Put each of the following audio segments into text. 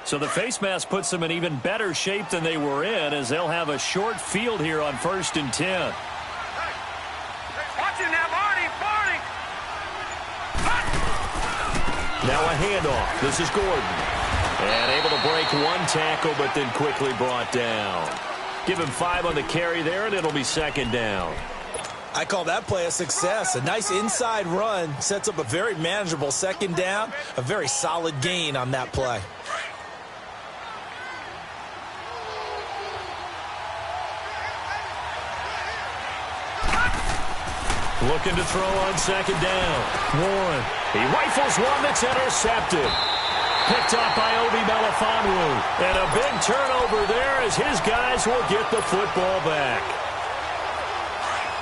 So the face mask puts them in even better shape than they were in, as they'll have a short field here on 1st and 10. Watch it now, Barney! Now a handoff. This is Gordon. And able to break one tackle, but then quickly brought down. Give him 5 on the carry there, and it'll be 2nd down. I call that play a success. A nice inside run sets up a very manageable 2nd down. A very solid gain on that play. Looking to throw on 2nd down. Warren. He rifles one that's intercepted. Picked up by Obi Melifonwu. And a big turnover there as his guys will get the football back.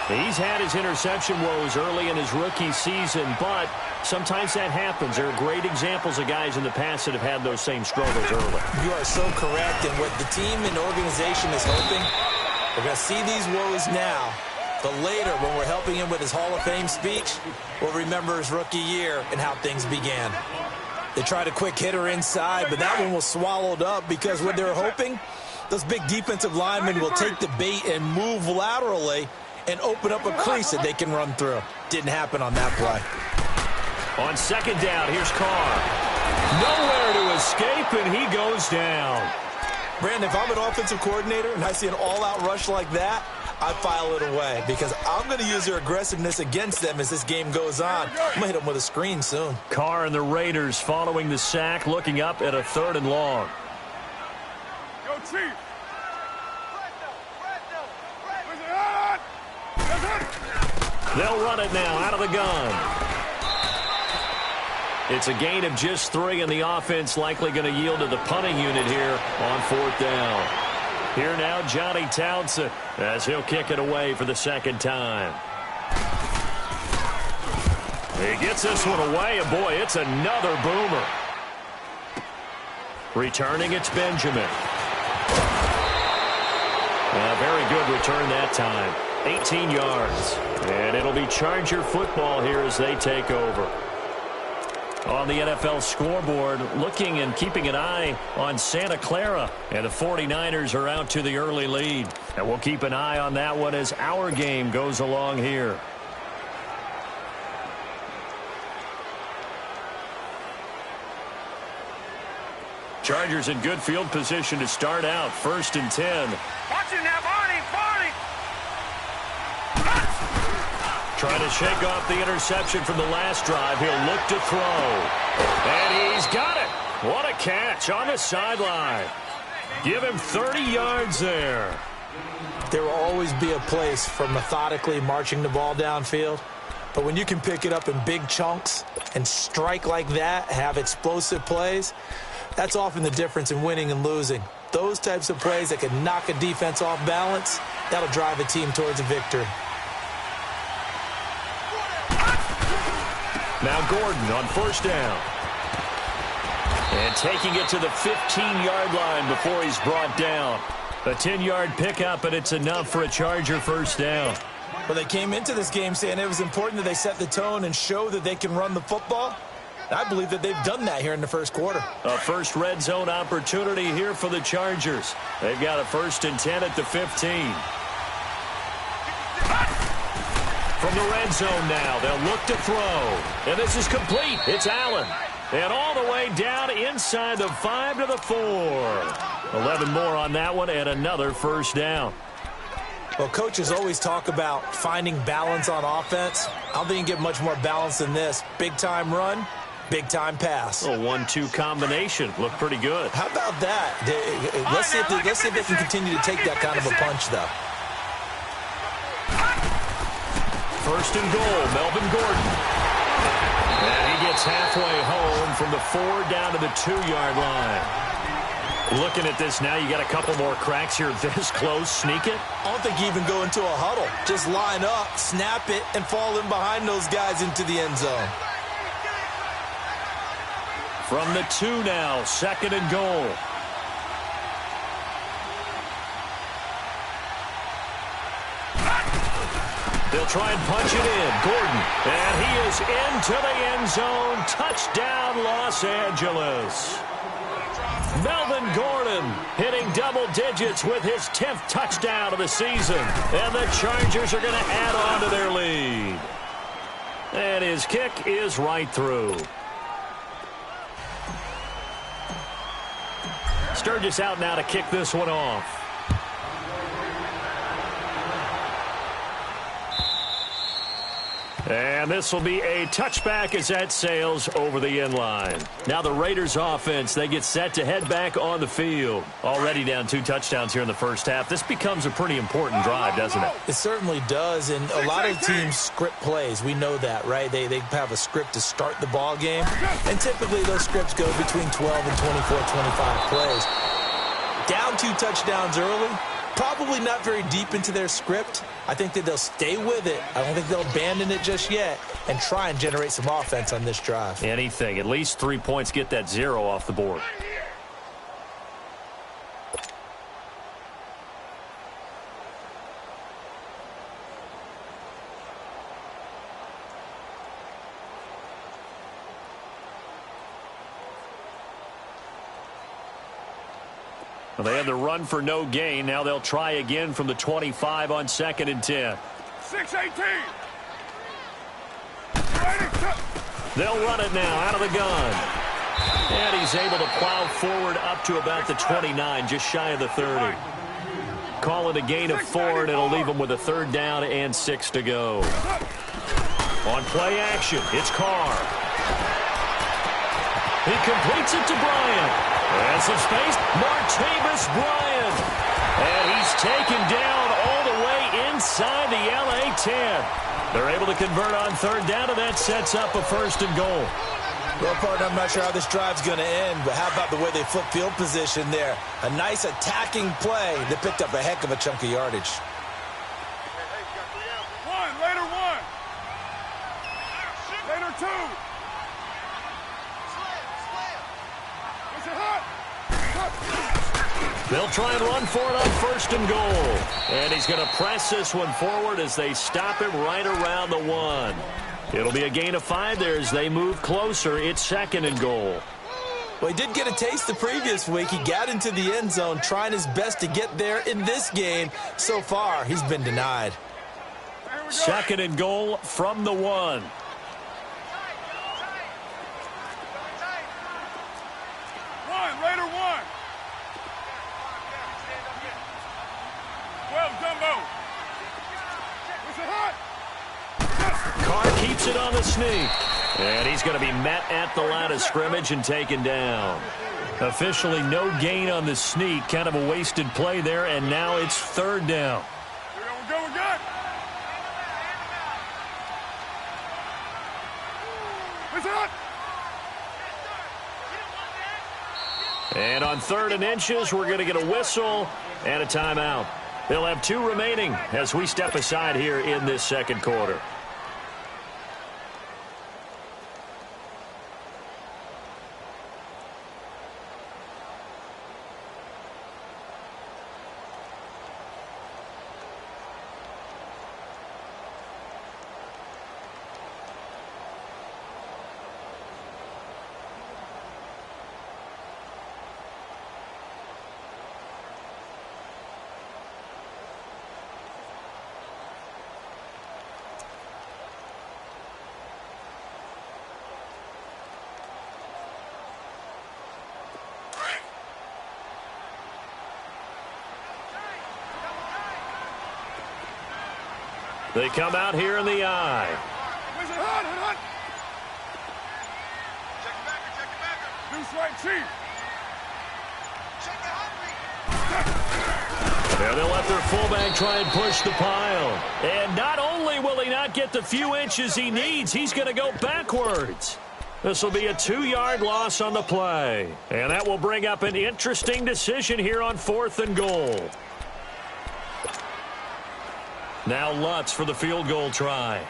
He's had his interception woes early in his rookie season, but sometimes that happens. There are great examples of guys in the past that have had those same struggles early. You are so correct. And what the team and organization is hoping, we're going to see these woes now. But later, when we're helping him with his Hall of Fame speech, we'll remember his rookie year and how things began. They tried a quick hitter inside, but that one was swallowed up because what they're hoping, those big defensive linemen will take the bait and move laterally and open up a crease that they can run through. Didn't happen on that play. On 2nd down, here's Carr. Nowhere to escape, and he goes down. Brandon, if I'm an offensive coordinator and I see an all-out rush like that, I file it away because I'm going to use their aggressiveness against them as this game goes on. I'm going to hit them with a screen soon. Carr and the Raiders following the sack, looking up at a 3rd and long. Go, Chief! They'll run it now out of the gun. It's a gain of just 3, and the offense likely going to yield to the punting unit here on 4th down. Here now, Johnny Townsend, as he'll kick it away for the 2nd time. He gets this one away, and boy, it's another boomer. Returning, it's Benjamin. A very good return that time. 18 yards. And it'll be Charger football here as they take over. On the NFL scoreboard, looking and keeping an eye on Santa Clara. And the 49ers are out to the early lead. And we'll keep an eye on that one as our game goes along here. Chargers in good field position to start out. 1st and 10. Watch it now, Barney! Trying to shake off the interception from the last drive. He'll look to throw. And he's got it. What a catch on the sideline. Give him 30 yards there. There will always be a place for methodically marching the ball downfield. But when you can pick it up in big chunks and strike like that, have explosive plays, that's often the difference in winning and losing. Those types of plays that can knock a defense off balance, that'll drive a team towards a victory. Now Gordon on 1st down. And taking it to the 15-yard line before he's brought down. A 10-yard pickup, and it's enough for a Charger 1st down. Well, they came into this game saying it was important that they set the tone and show that they can run the football. I believe that they've done that here in the 1st quarter. A first red zone opportunity here for the Chargers. They've got a 1st and 10 at the 15. From the red zone now, they'll look to throw. And this is complete. It's Allen. And all the way down inside the 5 to the 4. 11 more on that one and another 1st down. Well, coaches always talk about finding balance on offense. I don't think you can get much more balance than this. Big-time run, big-time pass. A 1-2 combination. Looked pretty good. How about that? Let's see if they can continue to take that kind of a punch, though. 1st and goal, Melvin Gordon. And he gets halfway home from the 4 down to the 2-yard line. Looking at this now, you got a couple more cracks here this close. Sneak it? I don't think you even go into a huddle. Just line up, snap it, and fall in behind those guys into the end zone. From the 2 now, 2nd and goal. They'll try and punch it in. Gordon. And he is into the end zone. Touchdown, Los Angeles. Melvin Gordon hitting double digits with his 10th touchdown of the season. And the Chargers are going to add on to their lead. And his kick is right through. Sturgis out now to kick this one off. And this will be a touchback as that sails over the end line. Now the Raiders offense, they get set to head back on the field. Already down 2 touchdowns here in the first half. This becomes a pretty important drive, doesn't it? It certainly does, and a lot of teams script plays. We know that, right? They have a script to start the ball game, and typically those scripts go between 12 and 24, 25 plays. Down 2 touchdowns early. Probably not very deep into their script. I think that they'll stay with it. I don't think they'll abandon it just yet and try and generate some offense on this drive. Anything. At least 3 points, get that 0 off the board. Well, they had the run for no gain. Now they'll try again from the 25 on 2nd and 10. 6-18. They'll run it now out of the gun. And he's able to plow forward up to about the 29, just shy of the 30. Call it a gain of 4, and it'll leave them with a 3rd down and 6 to go. On play action, it's Carr. He completes it to Bryant. And some space, Martavis Bryant. And he's taken down all the way inside the LA 10. They're able to convert on 3rd down, and that sets up a 1st and goal. Well, partner, I'm not sure how this drive's going to end, but how about the way they flip field position there? A nice attacking play that picked up a heck of a chunk of yardage. Later 2. They'll try and run for it on 1st and goal. And he's going to press this one forward as they stop him right around the 1. It'll be a gain of 5 there as they move closer. It's 2nd and goal. Well, he did get a taste the previous week. He got into the end zone trying his best to get there in this game. So far, he's been denied. 2nd and goal from the 1. Later 1. Carr keeps it on the sneak. And he's going to be met at the line of scrimmage and taken down. Officially no gain on the sneak. Kind of a wasted play there, and now it's 3rd down. We're good. And on 3rd and inches, we're going to get a whistle and a timeout. They'll have 2 remaining as we step aside here in this 2nd quarter. They come out here in the eye. Now they'll let their fullback try and push the pile. And not only will he not get the few inches he needs, he's going to go backwards. This will be a 2-yard loss on the play. And that will bring up an interesting decision here on 4th and goal. Now Lutz for the field goal try.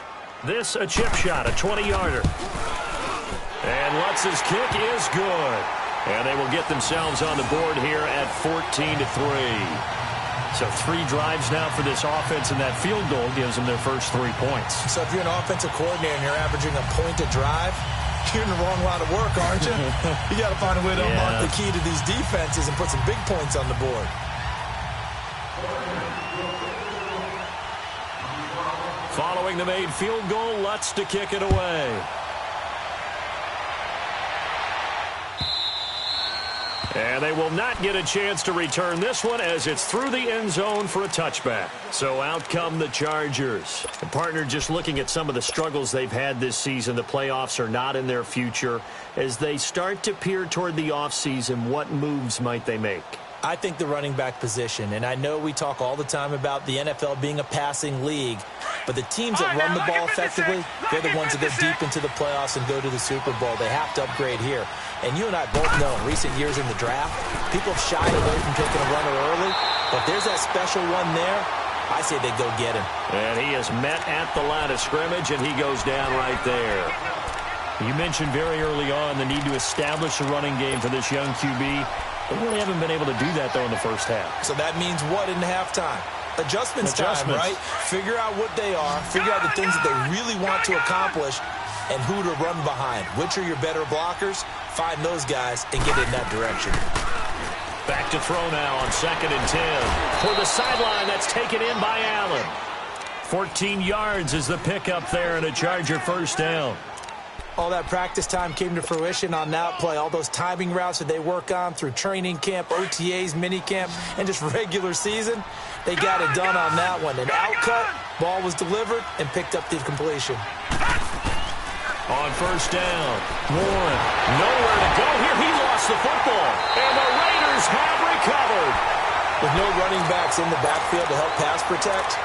This a chip shot, a 20-yarder. And Lutz's kick is good. And they will get themselves on the board here at 14-3. So 3 drives now for this offense, and that field goal gives them their first 3 points. So if you're an offensive coordinator and you're averaging a point a drive, You're in the wrong line of work, aren't you? You got to find a way to unlock the key to these defenses and put some big points on the board. Following the made field goal, Lutz to kick it away. And they will not get a chance to return this one as it's through the end zone for a touchback. So out come the Chargers. And partner, just looking at some of the struggles they've had this season, the playoffs are not in their future. As they start to peer toward the offseason, what moves might they make? I think the running back position, and I know we talk all the time about the NFL being a passing league, but the teams that run the ball effectively, they're the ones that go deep into the playoffs and go to the Super Bowl. They have to upgrade here. And you and I both know in recent years in the draft, people have shied away from taking a runner early, but there's that special one there. I say they go get him. And he is met at the line of scrimmage, and he goes down right there. You mentioned very early on the need to establish a running game for this young QB. They really haven't been able to do that, though, in the first half. So that means what in halftime? Adjustments time, right? Figure out what they are. Figure out the things that they really want to accomplish and who to run behind. Which are your better blockers? Find those guys and get in that direction. Back to throw now on 2nd and 10. For the sideline, that's taken in by Allen. 14 yards is the pickup there and a Charger first down. All that practice time came to fruition on that play. All those timing routes that they work on through training camp, OTAs, minicamp, and just regular season, they got it done on that one. An outcut, ball was delivered, and picked up the completion. On first down, Warren, nowhere to go here. He lost the football, and the Raiders have recovered. With no running backs in the backfield to help pass protect,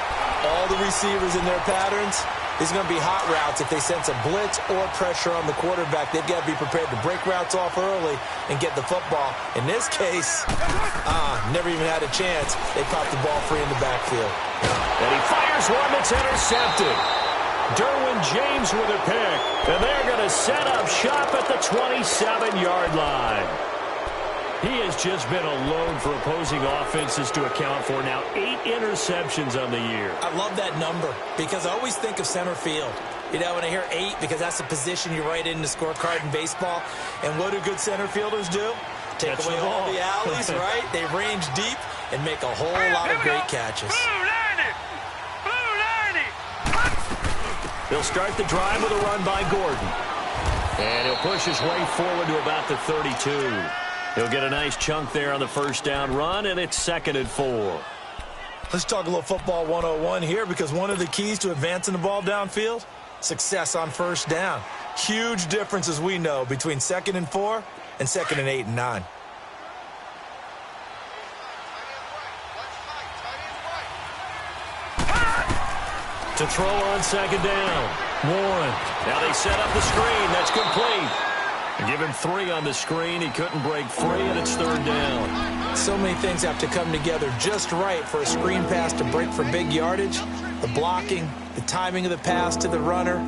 all the receivers in their patterns, these are going to be hot routes. If they sense a blitz or pressure on the quarterback, they've got to be prepared to break routes off early and get the football. In this case, never even had a chance. They popped the ball free in the backfield. And he fires one that's intercepted. Derwin James with a pick. And they're going to set up shop at the 27-yard line. He has just been a load for opposing offenses to account for. Now 8 interceptions on the year. I love that number because I always think of center field. You know, when I hear 8, because that's the position you write in the scorecard in baseball. And what do good center fielders do? Take away all the alleys, right? They range deep and make a whole lot of great catches. They'll start the drive with a run by Gordon. And he'll push his way forward to about the 32. He'll get a nice chunk there on the first down run, and it's 2nd and 4. Let's talk a little football 101 here, because one of the keys to advancing the ball downfield, success on first down. Huge difference, as we know, between 2nd and 4 and 2nd and 8 and 9. To throw on 2nd down, Warren. Now they set up the screen. That's complete. Give him 3 on the screen. He couldn't break free, and it's 3rd down. So many things have to come together just right for a screen pass to break for big yardage. The blocking, the timing of the pass to the runner,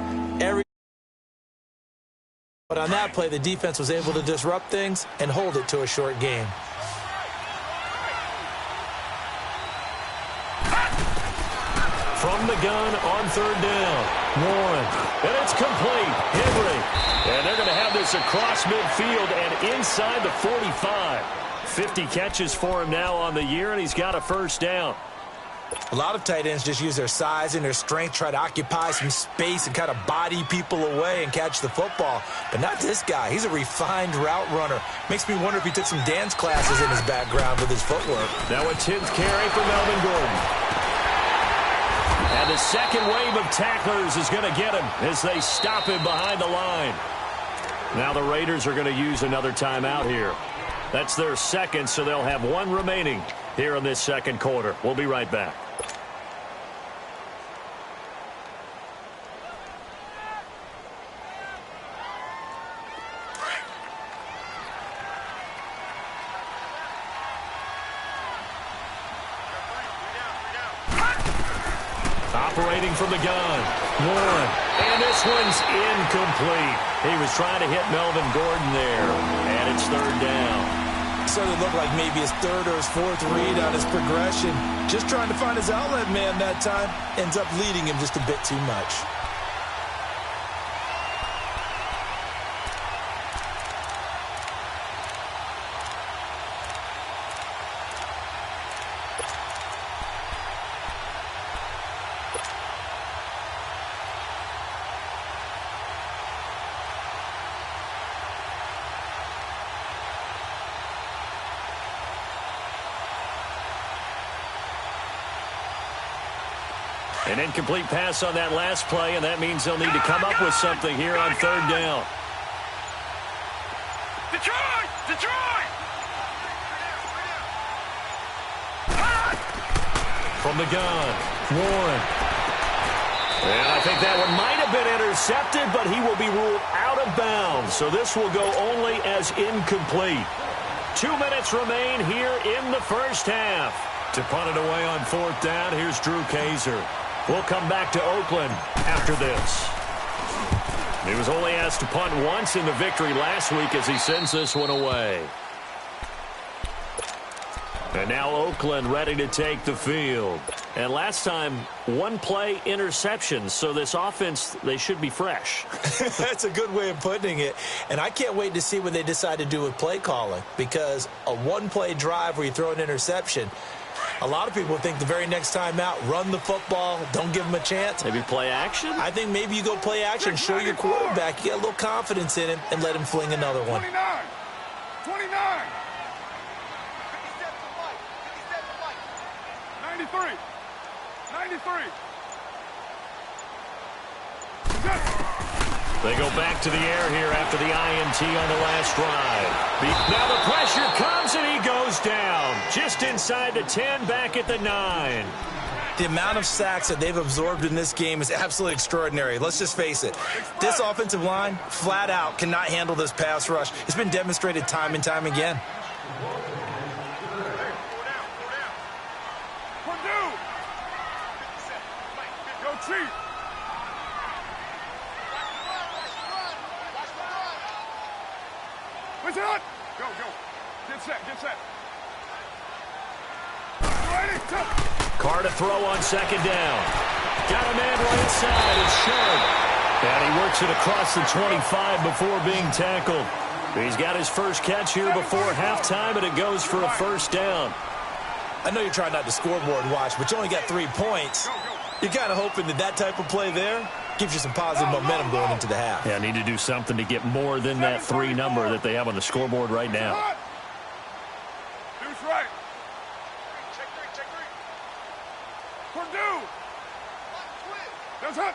But on that play, the defense was able to disrupt things and hold it to a short game. From the gun on 3rd down, Warren. And it's complete. Henry. And they're going to have this across midfield and inside the 45. 50 catches for him now on the year, and he's got a first down. A lot of tight ends just use their size and their strength, try to occupy some space and kind of body people away and catch the football. But not this guy. He's a refined route runner. Makes me wonder if he took some dance classes in his background with his footwork. Now a 10th carry for Melvin Gordon. And the second wave of tacklers is going to get him as they stop him behind the line. Now the Raiders are going to use another timeout here. That's their second, so they'll have 1 remaining here in this 2nd quarter. We'll be right back. Operating from the gun, Warren, and this one's incomplete. He was trying to hit Melvin Gordon there, and it's 3rd down. So it looked like maybe his 3rd or his 4th read on his progression. Just trying to find his outlet man that time. Ends up leading him just a bit too much. An incomplete pass on that last play, and that means they'll need to come up with something here on third down. Detroit! Detroit! From the gun, Warren. And I think that one might have been intercepted, but he will be ruled out of bounds. So this will go only as incomplete. 2 minutes remain here in the first half. To punt it away on fourth down, here's Drew Kaiser. We'll come back to Oakland after this. He was only asked to punt once in the victory last week as he sends this one away. And now Oakland ready to take the field. And last time, one play interception. So this offense, they should be fresh. That's a good way of putting it. And I can't wait to see what they decide to do with play calling. Because a one-play drive where you throw an interception, a lot of people think the very next time out, run the football, don't give them a chance. Maybe play action? I think maybe you go play action, show your quarterback, you get a little confidence in him, and let him fling another one. 29! 29! 93! 93! They go back to the air here after the INT on the last drive. Now the pressure comes and he goes down. Just inside the 10, back at the 9. The amount of sacks that they've absorbed in this game is absolutely extraordinary. Let's just face it. This offensive line, flat out, cannot handle this pass rush. It's been demonstrated time and time again. Purdue! Go Chief! Listen up! Go, go. Get set, get set. Ready, go. Carr to throw on second down. Got a man right side. It's short. And he works it across the 25 before being tackled. He's got his first catch here before halftime, and it goes for a first down. I know you're trying not to scoreboard watch, but you only got 3 points. You're kind of hoping that that type of play there gives you some positive momentum going into the half. Yeah, need to do something to get more than that 3 number that they have on the scoreboard right now. Deuce right. Check three. Purdue. That's it.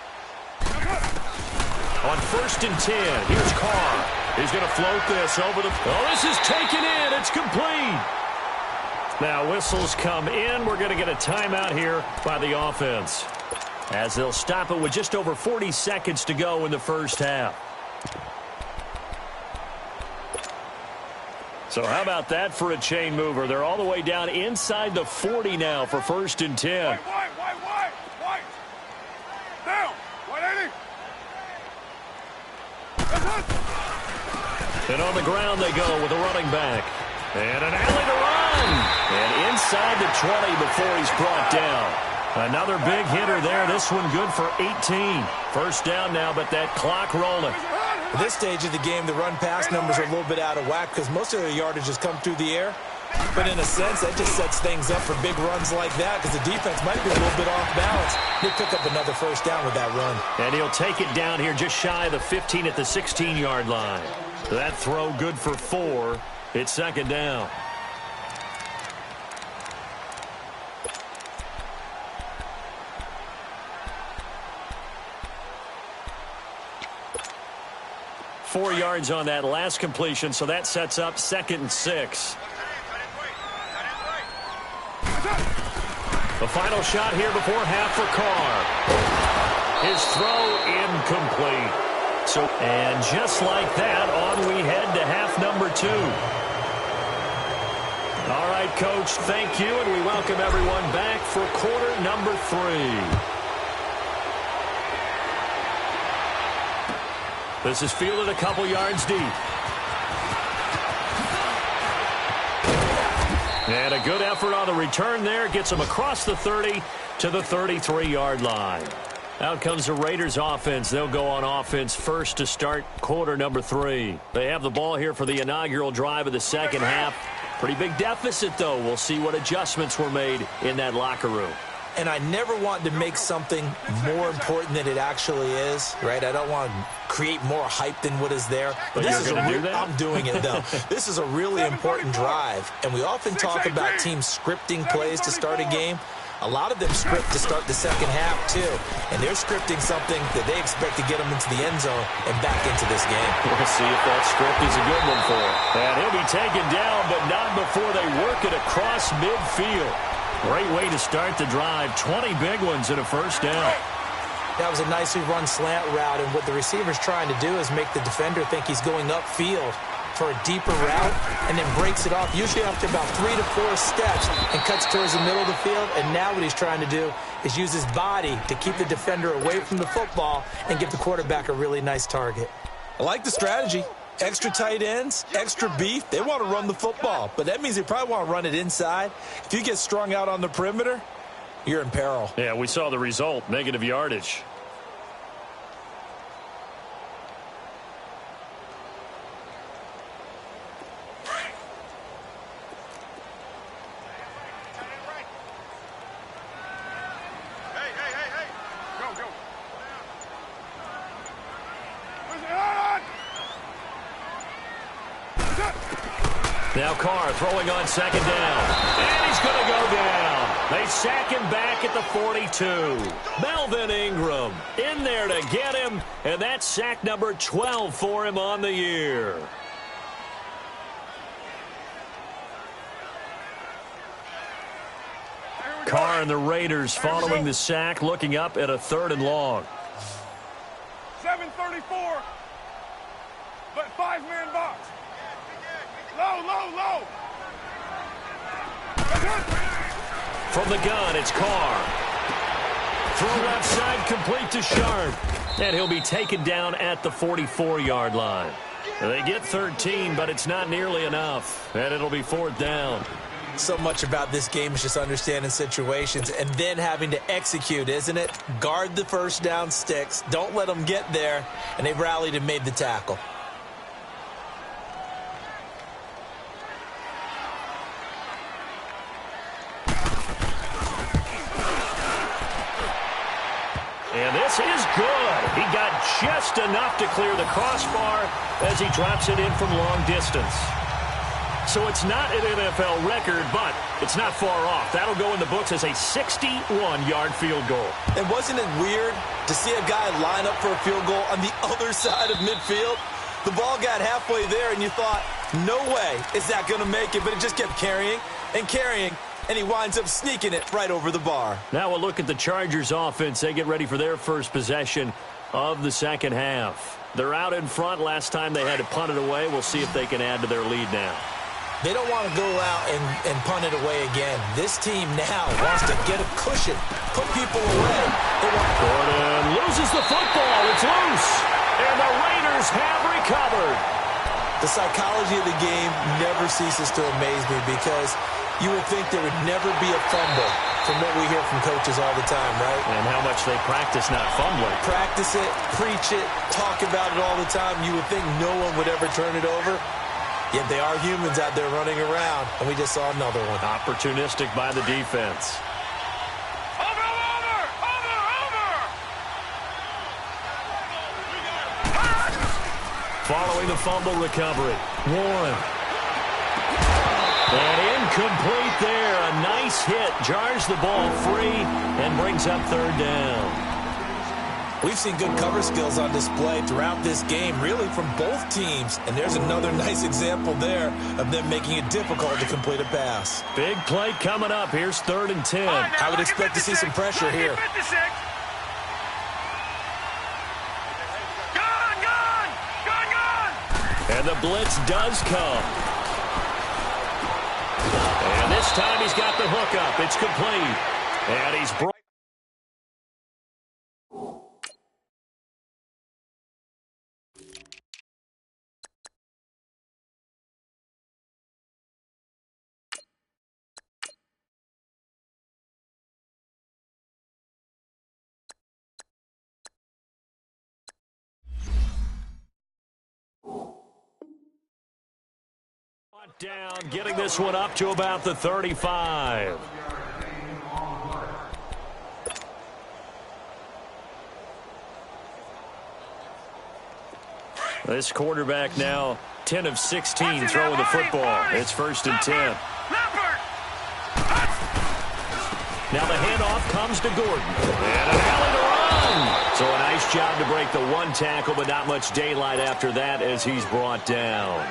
On first and 10, here's Carr. He's going to float this over the... Oh, this is taken in. It's complete. Now whistles come in. We're going to get a timeout here by the offense, as they'll stop it with just over 40 seconds to go in the first half. So how about that for a chain mover? They're all the way down inside the 40 now for first and 10. White. Down. 180. That's it. And on the ground they go with a running back. And an alley to run. And inside the 20 before he's brought down. Another big hitter there. This one good for 18. First down now, but that clock rolling. At this stage of the game, the run-pass numbers are a little bit out of whack because most of their yardage has come through the air. But in a sense, that just sets things up for big runs like that because the defense might be a little bit off balance. They pick up another first down with that run. And he'll take it down here just shy of the 15 at the 16-yard line. That throw good for 4. It's second down. Four yards on that last completion, so that sets up second and 6. The final shot here before half for Carr. His throw incomplete. And just like that, on we head to half number 2. All right, Coach, thank you, and we welcome everyone back for quarter number 3. This is fielded a couple yards deep. And a good effort on the return there. Gets them across the 30 to the 33-yard line. Out comes the Raiders offense. They'll go on offense first to start quarter number 3. They have the ball here for the inaugural drive of the second half. Pretty big deficit, though. We'll see what adjustments were made in that locker room. And I never want to make something more important than it actually is, right? I don't want to create more hype than what is there. But this is do that? I'm doing it, though. This is a really important drive, and we often talk about teams scripting plays to start a game. A lot of them script to start the second half, too. And they're scripting something that they expect to get them into the end zone and back into this game. We'll see if that script is a good one for him. And he'll be taken down, but not before they work it across midfield. Great way to start the drive. 20 big ones and a first down. That was a nicely run slant route, and what the receiver's trying to do is make the defender think he's going upfield for a deeper route, and then breaks it off, usually after about 3 to 4 steps, and cuts towards the middle of the field. And now what he's trying to do is use his body to keep the defender away from the football and give the quarterback a really nice target. I like the strategy. Extra tight ends, extra beef. They want to run the football, but that means they probably want to run it inside. If you get strung out on the perimeter, you're in peril. Yeah, we saw the result, negative yardage. Now Carr throwing on second down. And he's going to go down. They sack him back at the 42. Melvin Ingram in there to get him. And that's sack number 12 for him on the year. Carr and the Raiders following the sack, looking up at a 3rd and long. 7:34. But 5-man box. Low, low, low. From the gun, it's Carr. Throw left side, complete to Sharp. And he'll be taken down at the 44-yard line. They get 13, but it's not nearly enough. And it'll be 4th down. So much about this game is just understanding situations and then having to execute, isn't it? Guard the first down sticks. Don't let them get there. And they rallied and made the tackle. And this is good. He got just enough to clear the crossbar as he drops it in from long distance. So it's not an NFL record, but it's not far off. That'll go in the books as a 61-yard field goal. And wasn't it weird to see a guy line up for a field goal on the other side of midfield? The ball got halfway there, and you thought, no way is that going to make it, but it just kept carrying and carrying. And he winds up sneaking it right over the bar. Now we'll look at the Chargers offense. They get ready for their first possession of the second half. They're out in front. Last time they had to punt it away. We'll see if they can add to their lead now. They don't want to go out and punt it away again. This team now wants to get a cushion, put people away. Gordon loses the football. It's loose. And the Raiders have recovered. The psychology of the game never ceases to amaze me because you would think there would never be a fumble from what we hear from coaches all the time, right? And how much they practice not fumbling. Practice it, preach it, talk about it all the time. You would think no one would ever turn it over. Yet they are humans out there running around, and we just saw another one. Opportunistic by the defense. Following the fumble recovery. Warren. And incomplete there. A nice hit. Jars the ball free and brings up 3rd down. We've seen good cover skills on display throughout this game, really from both teams. And there's another nice example there of them making it difficult to complete a pass. Big play coming up. Here's 3rd and 10. I would expect to see some pressure here. And the blitz does come. And this time he's got the hook up. It's complete. And he's brought. Down, getting this one up to about the 35. This quarterback now 10 of 16 throwing the football. It's 1st and 10. Now the handoff comes to Gordon. And an alley to run. So a nice job to break the one tackle, but not much daylight after that as he's brought down.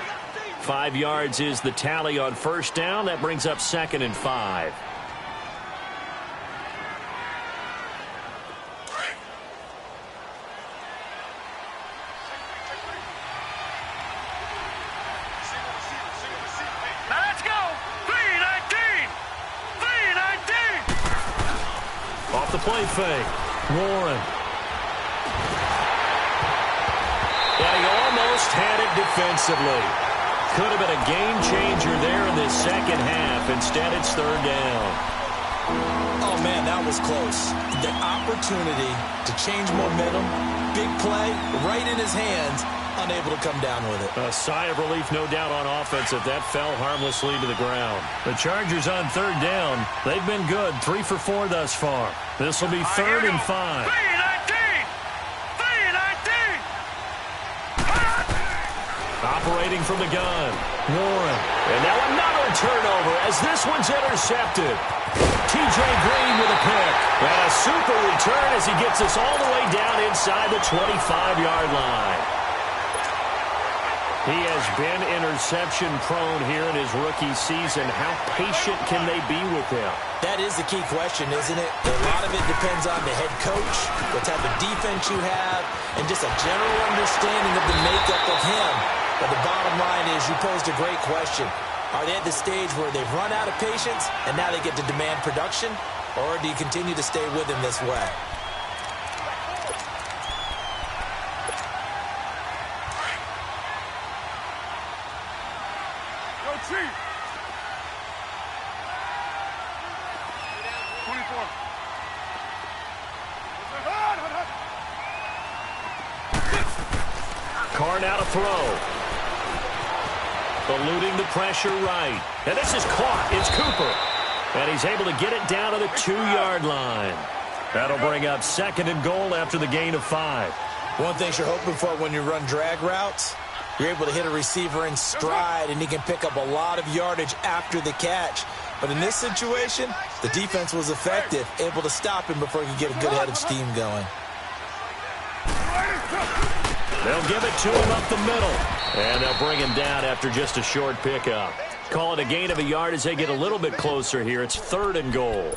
5 yards is the tally on first down. That brings up 2nd and 5. Let's go! 319! 319! Off the play fake. Warren. And he almost had it defensively. Could have been a game changer there in this second half. Instead, it's 3rd down. Oh, man, that was close. The opportunity to change momentum, big play, right in his hands, unable to come down with it. A sigh of relief, no doubt, on offense if that fell harmlessly to the ground. The Chargers on 3rd down. They've been good, 3 for 4 thus far. This will be 3rd and 5. 319! 319! Operating from the gun. Warren. And now another turnover as this one's intercepted. T.J. Green with a pick. And a super return as he gets us all the way down inside the 25-yard line. He has been interception-prone here in his rookie season. How patient can they be with him? That is the key question, isn't it? A lot of it depends on the head coach, what type of defense you have, and just a general understanding of the makeup of him. But the bottom line is you posed a great question. Are they at the stage where they've run out of patience and now they get to demand production? Or do you continue to stay with him this way? Yo, Chief! 24. Carr now to throw. Eluding the pressure right. And this is caught. It's Cooper. And he's able to get it down to the 2-yard line. That'll bring up 2nd and goal after the gain of 5. One thing you're hoping for when you run drag routes, you're able to hit a receiver in stride, and he can pick up a lot of yardage after the catch. But in this situation, the defense was effective, able to stop him before he could get a good head of steam going. They'll give it to him up the middle. And they'll bring him down after just a short pickup. Call it a gain of a yard as they get a little bit closer here. It's 3rd and goal.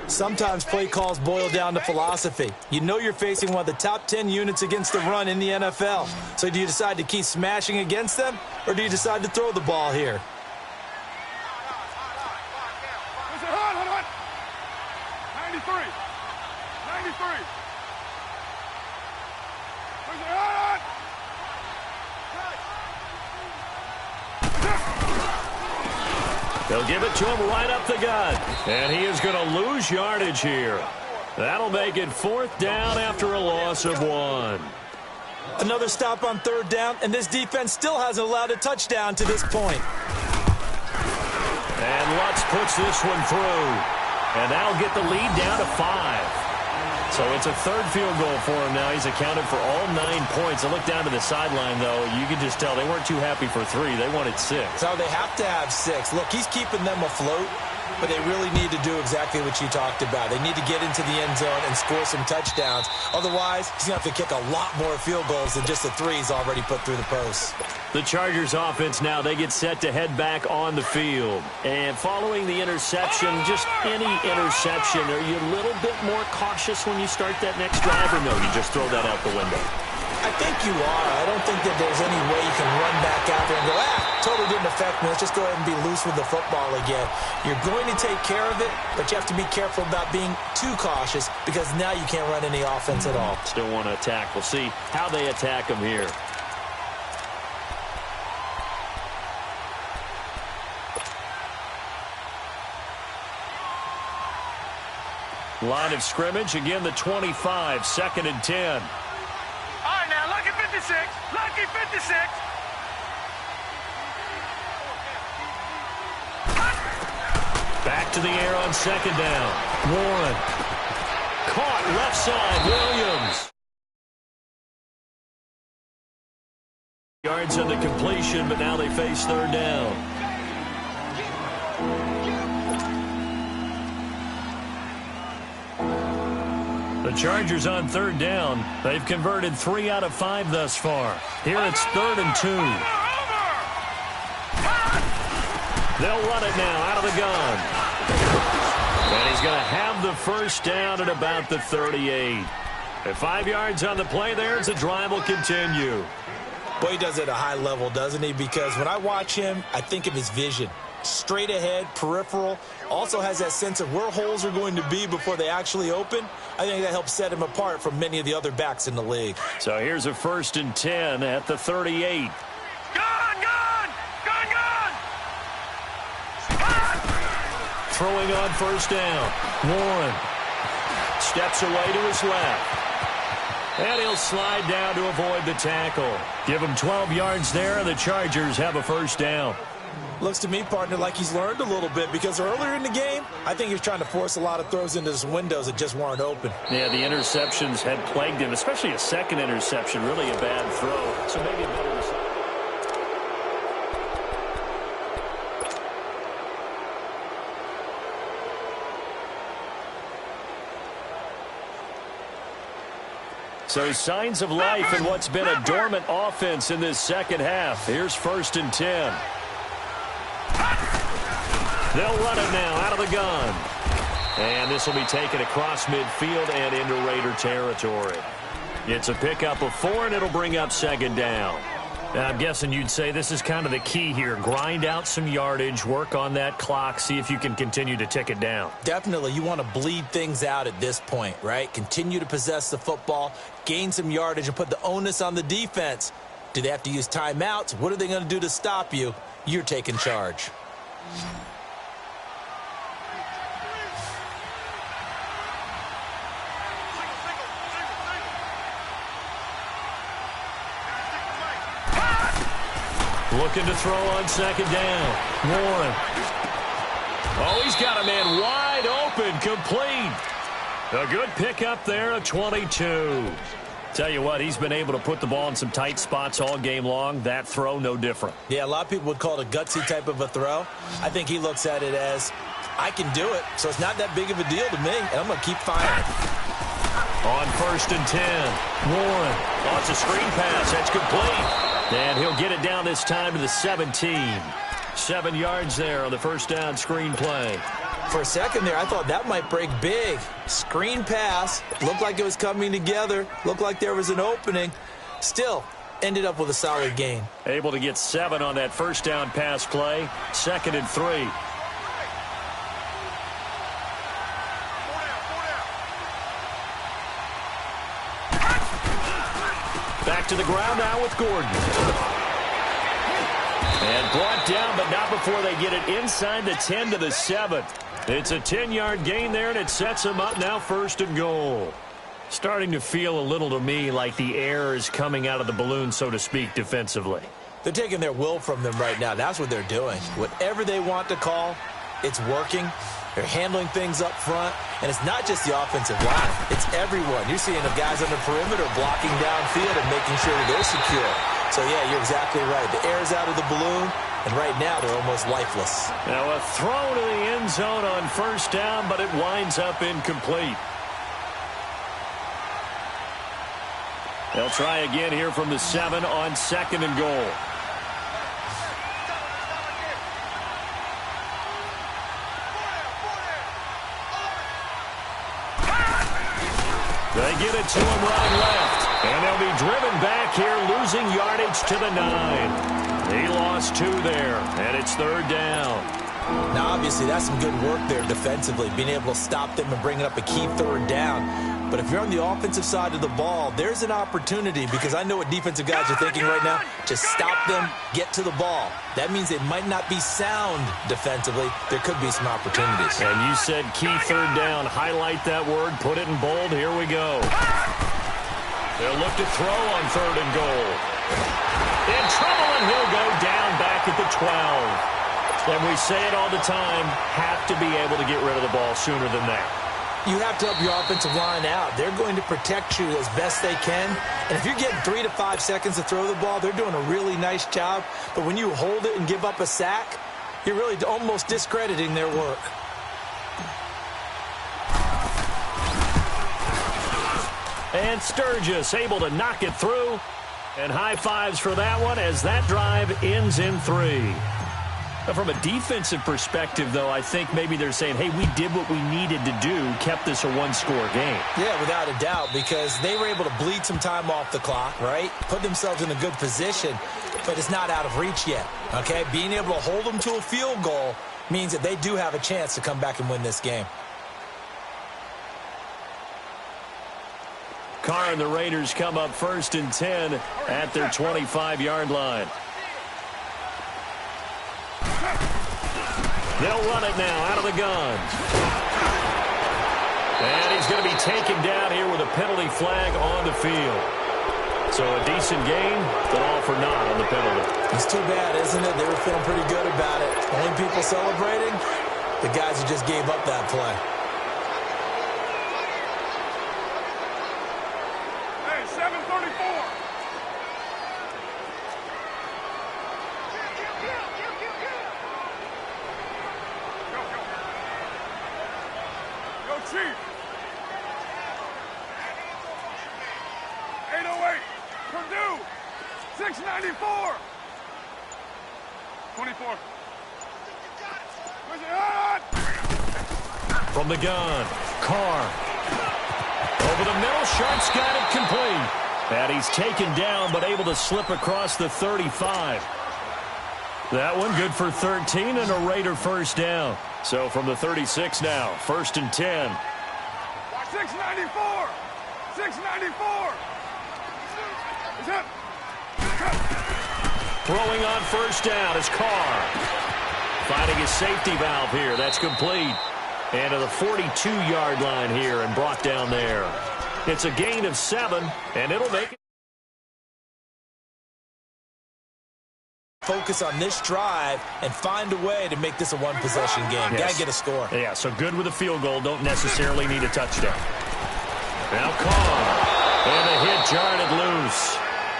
Sometimes play calls boil down to philosophy. You know you're facing one of the top 10 units against the run in the NFL. So do you decide to keep smashing against them, or do you decide to throw the ball here? 93! 93! They'll give it to him right up the gut. And he is going to lose yardage here. That'll make it 4th down after a loss of 1. Another stop on 3rd down, and this defense still hasn't allowed a touchdown to this point. And Lutz puts this one through. And that'll get the lead down to 5. So it's a 3rd field goal for him now. He's accounted for all 9 points. I look down to the sideline, though. You can just tell they weren't too happy for 3. They wanted 6. So they have to have 6. Look, he's keeping them afloat, but they really need to do exactly what you talked about. They need to get into the end zone and score some touchdowns. Otherwise, he's going to have to kick a lot more field goals than just the 3 he's already put through the post. The Chargers offense now, they get set to head back on the field. And following the interception, just any interception, are you a little bit more cautious when you start that next drive, or no, you just throw that out the window? I think you are. I don't think that there's any way you can run back out there and go, totally didn't affect me. Let's just go ahead and be loose with the football again. You're going to take care of it, but you have to be careful about being too cautious because now you can't run any offense at all. Still want to attack. We'll see how they attack him here. Line of scrimmage, again the 25, 2nd and 10. All right, now, lucky 56. Lucky 56. Back to the air on 2nd down. Warren. Caught left side, Williams. Yards on the completion, but now they face 3rd down. Chargers on third down. They've converted 3 out of 5 thus far. Here it's 3rd and 2. They'll run it now out of the gun. And he's going to have the first down at about the 38. At 5 yards on the play there, the drive will continue. Boy, he does it at a high level, doesn't he? Because when I watch him, I think of his vision. Straight ahead, peripheral, also has that sense of where holes are going to be before they actually open. I think that helps set him apart from many of the other backs in the league. So here's a 1st and 10 at the 38. Throwing on first down. Warren steps away to his left. And he'll slide down to avoid the tackle. Give him 12 yards there, and the Chargers have a first down. Looks to me, partner, like he's learned a little bit because earlier in the game, I think he was trying to force a lot of throws into his windows that just weren't open. Yeah, the interceptions had plagued him, especially a second interception, really a bad throw. So maybe a better reception. So signs of life in what's been a dormant offense in this second half. Here's 1st and 10. They'll run it now out of the gun. And this will be taken across midfield and into Raider territory. It's a pickup of 4, and it'll bring up 2nd down. Now, I'm guessing you'd say this is kind of the key here. Grind out some yardage, work on that clock, see if you can continue to tick it down. Definitely. You want to bleed things out at this point, right? Continue to possess the football, gain some yardage, and put the onus on the defense. Do they have to use timeouts? What are they going to do to stop you? You're taking charge. Looking to throw on 2nd down. Warren. Oh, he's got a man wide open, complete. A good pickup there at 22. Tell you what, he's been able to put the ball in some tight spots all game long. That throw, no different. Yeah, a lot of people would call it a gutsy type of a throw. I think he looks at it as, I can do it, so it's not that big of a deal to me, and I'm going to keep firing. On 1st and 10, Warren. Oh, it's a screen pass. That's complete. And he'll get it down this time to the 17. 7 yards there on the first down screen play. For a second there, I thought that might break big. Screen pass. Looked like it was coming together. Looked like there was an opening. Still, ended up with a solid gain. Able to get 7 on that first down pass play. 2nd and 3. Back to the ground now with Gordon. And brought down, but not before they get it inside the 10 to the 7. It's a 10-yard gain there, and it sets them up now 1st and goal. Starting to feel a little to me like the air is coming out of the balloon, so to speak, defensively. They're taking their will from them right now. That's what they're doing. Whatever they want to call, it's working. They're handling things up front, and it's not just the offensive line. It's everyone. You're seeing the guys on the perimeter blocking downfield and making sure that they're secure. So, yeah, you're exactly right. The air's out of the balloon, and right now they're almost lifeless. Now a throw to the end zone on 1st down, but it winds up incomplete. They'll try again here from the 7 on 2nd and goal. They get it to him running left. And they'll be driven back here, losing yardage to the 9. He lost 2 there, and it's 3rd down. Now, obviously, that's some good work there defensively, being able to stop them and bringing up a key 3rd down. But if you're on the offensive side of the ball, there's an opportunity, because I know what defensive guys are thinking right now. Just stop them, get to the ball. That means they might not be sound defensively. There could be some opportunities. And you said key 3rd down. Highlight that word. Put it in bold. Here we go. They'll look to throw on 3rd and goal. In trouble, and he'll go down back at the 12. And we say it all the time, have to be able to get rid of the ball sooner than that. You have to help your offensive line out. They're going to protect you as best they can. And if you're getting 3 to 5 seconds to throw the ball, they're doing a really nice job. But when you hold it and give up a sack, you're really almost discrediting their work. And Sturgis able to knock it through. And high fives for that one as that drive ends in 3. Now, from a defensive perspective, though, I think maybe they're saying, hey, we did what we needed to do, kept this a one-score game. Yeah, without a doubt, because they were able to bleed some time off the clock, right? Put themselves in a good position, but it's not out of reach yet, okay? Being able to hold them to a field goal means that they do have a chance to come back and win this game. Carr and the Raiders come up 1st and 10 at their 25-yard line. They'll run it now out of the gun. And he's going to be taken down here with a penalty flag on the field. So a decent game, but all for naught on the penalty. It's too bad, isn't it? They were feeling pretty good about it. Only people celebrating, the guys who just gave up that play. Hey, 7:34. Chief. 808. Purdue. 694. 24. Where's it at? From the gun, Carr. Over the middle, Sharp's got it complete. And he's taken down, but able to slip across the 35. That one good for 13 and a Raider first down. So from the 36 now, 1st and 10. 694. 694. Is it? Throwing on first down is Carr. Finding his safety valve here. That's complete. And to the 42-yard line here and brought down there. It's a gain of 7, and it'll make it. Focus on this drive and find a way to make this a one-possession game. Yes. Got to get a score. Yeah, so good with a field goal. Don't necessarily need a touchdown. Now Carr. And the hit jarred it loose.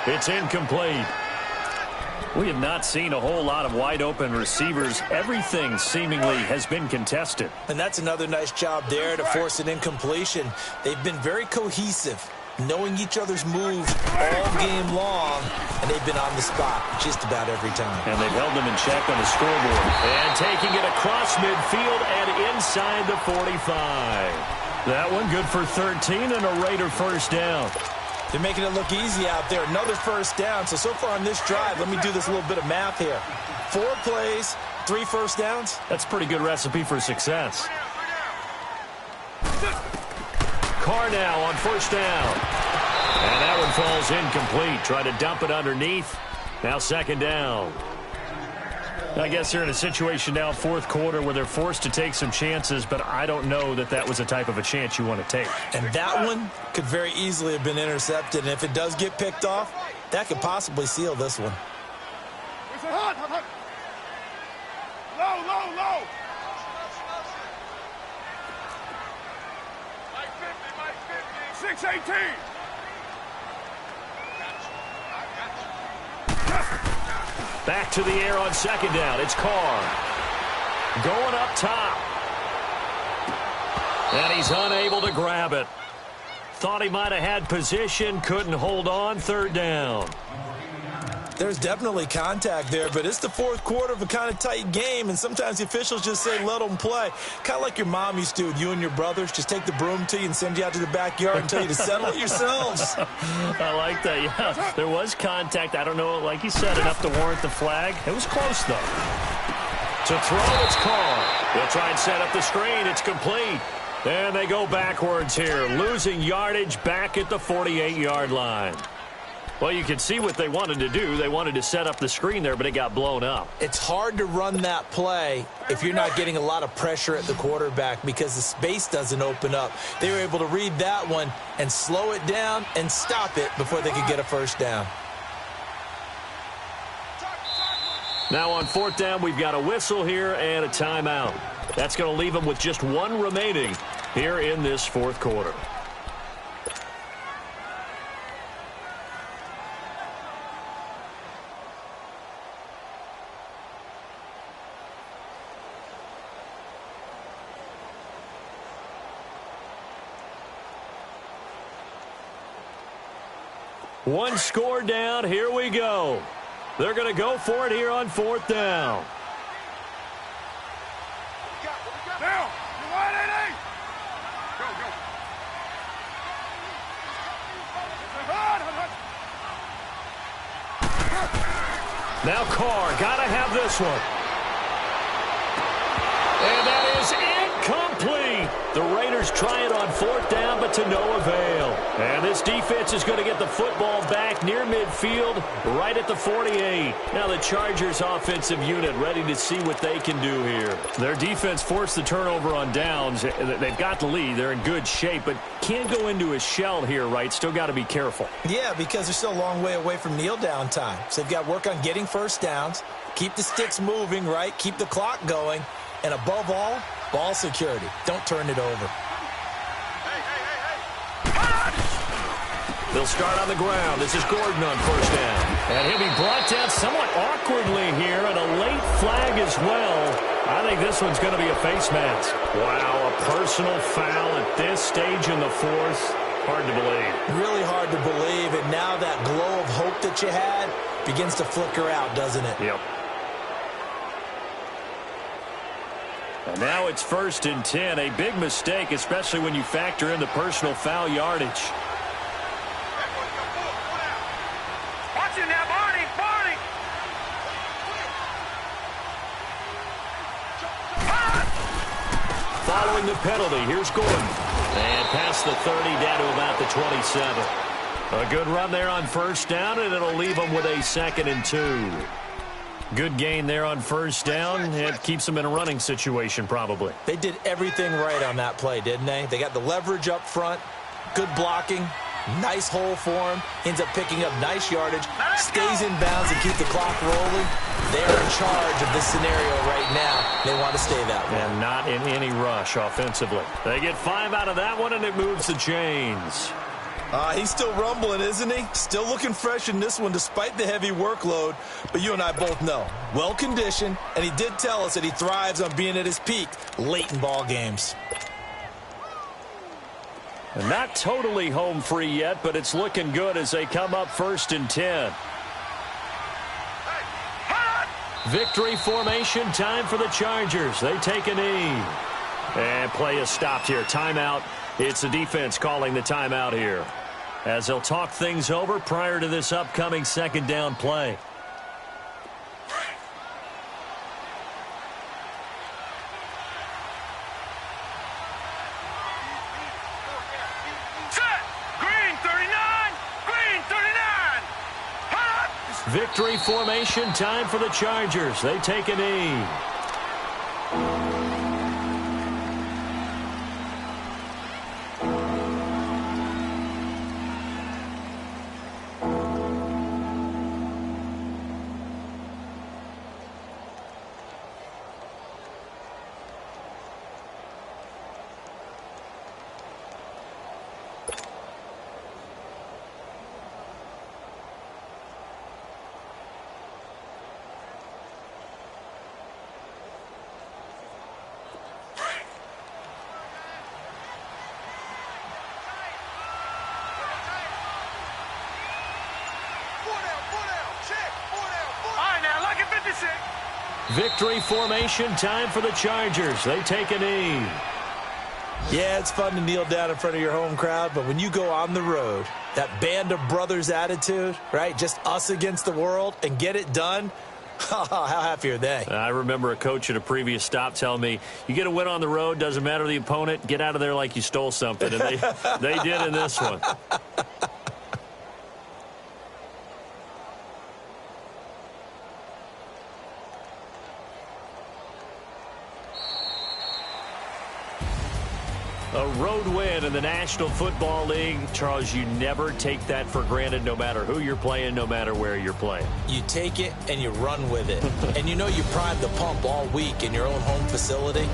It's incomplete. We have not seen a whole lot of wide-open receivers. Everything seemingly has been contested. And that's another nice job there to force an incompletion. They've been very cohesive, knowing each other's moves all game long, and they've been on the spot just about every time. And they've held them in check on the scoreboard. And taking it across midfield and inside the 45. That one good for 13 and a Raider first down. They're making it look easy out there. Another first down. So far on this drive, let me do this little bit of math here. 4 plays, 3 first downs. That's a pretty good recipe for success. Carr now on first down. And that one falls incomplete. Try to dump it underneath. Now 2nd down. I guess they're in a situation now, 4th quarter, where they're forced to take some chances, but I don't know that that was the type of a chance you want to take. And that one could very easily have been intercepted. And if it does get picked off, that could possibly seal this one. Low, low, low. Mike 50, Mike 50. 618. Back to the air on 2nd down. It's Carr. Going up top. And he's unable to grab it. Thought he might have had position. Couldn't hold on. 3rd down. There's definitely contact there, but it's the 4th quarter of a kind of tight game, and sometimes the officials just say, let them play. Kind of like your mom used to with you and your brothers. Just take the broom to you and send you out to the backyard and tell you to settle it yourselves. I like that, yeah. There was contact. I don't know, like you said, enough to warrant the flag. It was close, though. To throw, it's Carr. They'll try and set up the screen. It's complete. And they go backwards here, losing yardage back at the 48-yard line. Well, you can see what they wanted to do. They wanted to set up the screen there, but it got blown up. It's hard to run that play if you're not getting a lot of pressure at the quarterback because the space doesn't open up. They were able to read that one and slow it down and stop it before they could get a first down. Now on 4th down, we've got a whistle here and a timeout. That's going to leave them with just 1 remaining here in this 4th quarter. One score down. Here we go. They're going to go for it here on 4th down. Now, you want it? Go, go. Now Carr, got to have this one. And that is incomplete. The Raiders try it on 4th down, but to no avail. And this defense is going to get the football back near midfield, right at the 48. Now the Chargers offensive unit ready to see what they can do here. Their defense forced the turnover on downs. They've got the lead. They're in good shape, but can't go into a shell here, right? Still got to be careful. Yeah, because they're still a long way away from kneel down time. So they've got to work on getting first downs, keep the sticks moving, right? Keep the clock going. And above all, ball security. Don't turn it over. They'll start on the ground. This is Gordon on 1st down. And he'll be brought down somewhat awkwardly here, and a late flag as well. I think this one's going to be a face mask. Wow, a personal foul at this stage in the 4th. Hard to believe. Really hard to believe, and now that glow of hope that you had begins to flicker out, doesn't it? Yep. And now it's 1st and 10. A big mistake, especially when you factor in the personal foul yardage. Watch it now, Barney! Barney! Following the penalty, here's Gordon. And past the 30, down to about the 27. A good run there on 1st down, and it'll leave them with a 2nd and 2. Good gain there on 1st down. It keeps them in a running situation, probably. They did everything right on that play, didn't they? They got the leverage up front, good blocking, nice hole for him, ends up picking up nice yardage, stays in bounds and keep the clock rolling. They're in charge of this scenario right now. They want to stay that way. And not in any rush offensively. They get 5 out of that one, and it moves the chains. He's still rumbling, isn't he? Still looking fresh in this one despite the heavy workload. But you and I both know, well-conditioned, and he did tell us that he thrives on being at his peak late in ball games. And not totally home free yet, but it's looking good as they come up 1st and 10. Victory formation time for the Chargers. They take a knee. And play is stopped here. Timeout. It's the defense calling the timeout here, as they'll talk things over prior to this upcoming 2nd down play. Set! Green 39! Green 39! Victory formation time for the Chargers. They take a knee. Victory formation time for the Chargers. They take a knee. Yeah, it's fun to kneel down in front of your home crowd, but when you go on the road, that band of brothers attitude, right? Just us against the world and get it done. How happy are they? I remember a coach at a previous stop telling me, you get a win on the road, doesn't matter the opponent, get out of there like you stole something. And they did in this one. A road win in the National Football League. Charles, you never take that for granted, no matter who you're playing, no matter where you're playing. You take it and you run with it. And you know you primed the pump all week in your own home facility.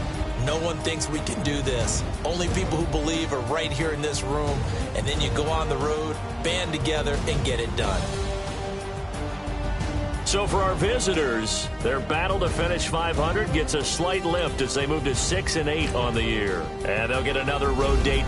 No one thinks we can do this. Only people who believe are right here in this room. And then you go on the road, band together, and get it done. So for our visitors, their battle to finish 500 gets a slight lift as they move to 6-8 on the year. And they'll get another road date